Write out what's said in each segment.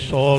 100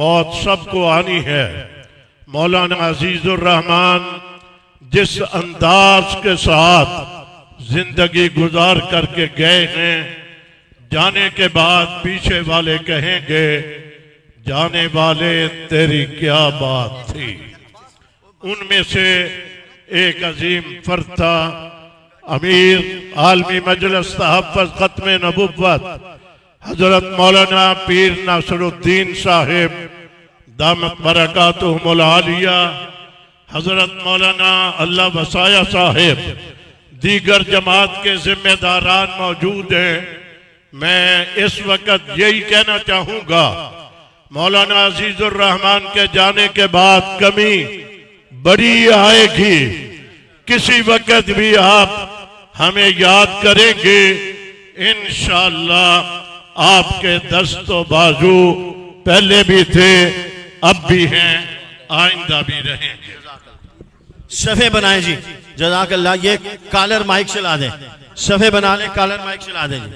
मौत सबको आनी है। मौलाना अजीजुर रहमान जिस अंदाज के साथ जिंदगी गुजार करके गए हैं, जाने के बाद पीछे वाले कहेंगे जाने वाले तेरी क्या बात थी। उनमें से एक अजीम फर्द था अमीर आलमी मजलिस तहफ़्फ़ुज़ ख़त्म नबुव्वत हजरत मौलाना पीर नासिरुद्दीन साहिब दामत बरकातुहुमुल आलिया, हजरत मौलाना अल्लाह वसाया साहिब, दीगर जमात के जिम्मेदारान मौजूद हैं। मैं इस वक्त यही कहना चाहूँगा, मौलाना अजीजुर रहमान के जाने के बाद कमी बड़ी आएगी। किसी वक्त भी आप हमें याद करेंगे, इंशाअल्लाह आपके दस्तो बाजू पहले भी थे, अब भी हैं, आइंदा भी रहेंगे। शफे बनाए जी, जज़ाकल्लाह। ये कॉलर माइक चला दें, शफे बना लें, कॉलर माइक चला दें जी।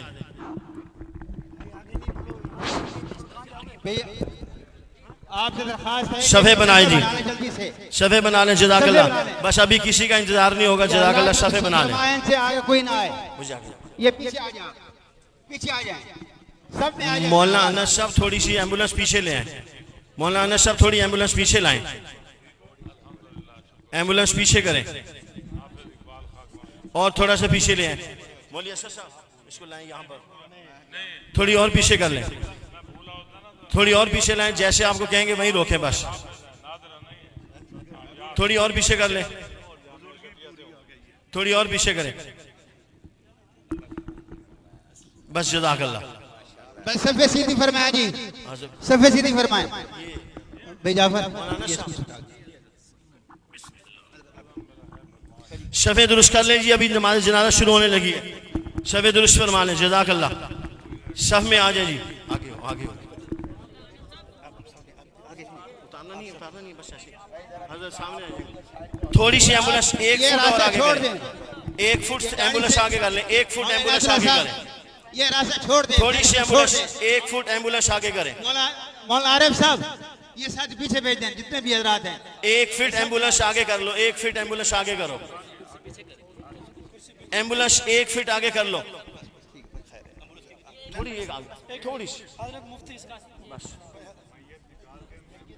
आपसे दरखास्त है शफे बनाए जी, जल्दी से शफे बना लें, जज़ाकल्लाह। बस अभी किसी का इंतजार नहीं होगा, जज़ाकल्लाह। शफे बना लें। जमायन से आगे कोई ना आए, ये पीछे आ जाए, पीछे आ जाए, सब में आ जाए। मौलाना अनस साहब थोड़ी सी एम्बुलेंस पीछे ले आए। मौलाना अनस साहब थोड़ी एम्बुलेंस पीछे लाएं, एम्बुलेंस पीछे करें और थोड़ा सा पीछे ले आए। मौलवी असद साहब इसको लाएं यहाँ पर, थोड़ी और पीछे कर लें, थोड़ी और पीछे लाएं, जैसे आपको कहेंगे वहीं रोकें। बस थोड़ी और पीछे कर लें, थोड़ी और पीछे करें, बस जज़ाकल्लाह। बस सफ़े सीधी फरमाया जी, सफ़े सीधी फरमाए भाई जाफर। शफे दुरुस्त कर लें जी, अभी नमाज जनाजा शुरू होने लगी है। शफे दुरुस्त फरमा लें, जज़ाकल्लाह। सफ में आ जाए जी, आगे हो, आगे हो। उतारना नहीं, उतारना नहीं, बस ऐसे हज़रत सामने आ जाइए। थोड़ी सी एम्बुलेंस एक ये फुट और रास्ता आगे छोड़ करें, दें, एक फुट एम्बुलेंस आगे कर लें, एक फुट एम्बुलेंस आगे करें, ये रास्ता छोड़ दे, थोड़ी सी एम्बुलेंस, एक फुट एम्बुलेंस आगे करें, मौलाना आरिफ साहब ये साथ पीछे भेज दें, जितने भी हजरात हैं। एक फीट एम्बुलेंस आगे कर लो, एक फीट एम्बुलेंस आगे करो, एम्बुलेंस एक फीट आगे कर लो, थोड़ी एक आगे, थोड़ी सी बस।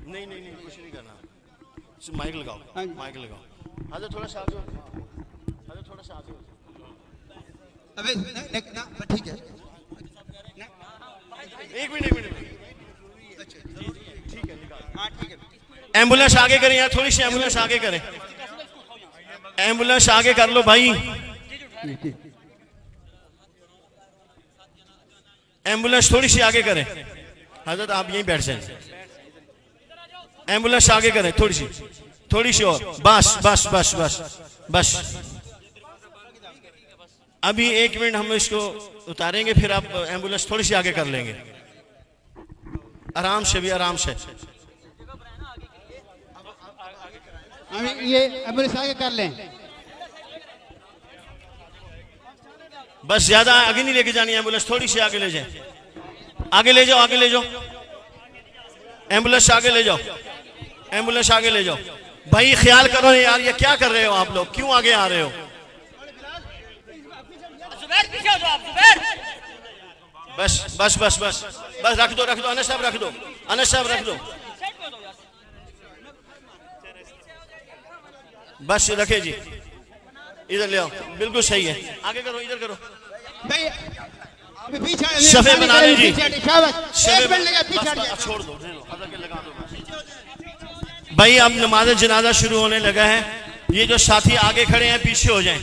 नहीं नहीं नहीं, कुछ नहीं करना, माइक लगाओ, माइक लगाओ। हजरत थोड़ा सा आगे, हजरत थोड़ा सा आगे। अबे ठीक है, एक मिनट, एक मिनट, ठीक है, हाँ ठीक है। एम्बुलेंस आगे करें यार, थोड़ी सी एम्बुलेंस आगे करें, एम्बुलेंस आगे कर लो भाई, एम्बुलेंस थोड़ी सी आगे करें। हजरत आप यहीं बैठ जाएं, एम्बुलेंस आगे करें, थोड़ी सी और, बस बस बस बस बस। अभी एक मिनट हम इसको उतारेंगे, फिर आप एम्बुलेंस थोड़ी सी आगे कर लेंगे, आराम से भी, आराम से। अभी ये एम्बुलेंस आगे कर लें, बस ज्यादा आगे नहीं लेके जानी एम्बुलेंस, थोड़ी सी आगे ले जाए, आगे ले जाओ, आगे ले जाओ, एम्बुलेंस आगे ले जाओ, एम्बुलेंस आगे ले जाओ। भाई ख्याल करो यार, ये क्या कर रहे हो आप लोग, क्यों आगे आ रहे हो? बस बस बस बस बस, रख दो, रख दो, अनस साहब रख दो, अनस साहब रख दो, बस रखे जी, इधर ले आओ, बिल्कुल सही है, आगे करो, इधर करो। भाई अभी पीछे शफे बना लें जी, पीछे छोड़ दो, लगा दो भाई। अब नमाज जनाजा शुरू होने लगा है, ये जो साथी आगे खड़े हैं पीछे हो जाएं,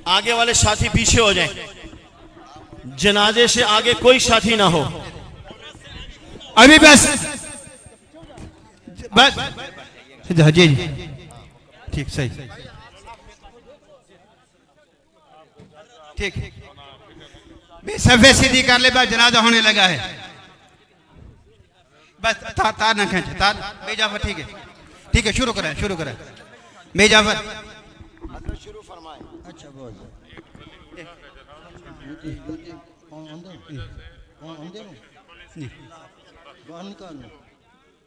आगे वाले साथी पीछे हो जाएं, जनाजे से आगे कोई साथी ना हो। अभी बस बस जी जी, ठीक सही, ठीक सफे सीधी कर ले, बस जनाजा होने लगा है, बस तार ना खींचे, तार बेजाफर, ठीक है, ठीक है, शुरू करें, शुरू करें बेजाफर, शुरू फरमाए। अच्छा बोल,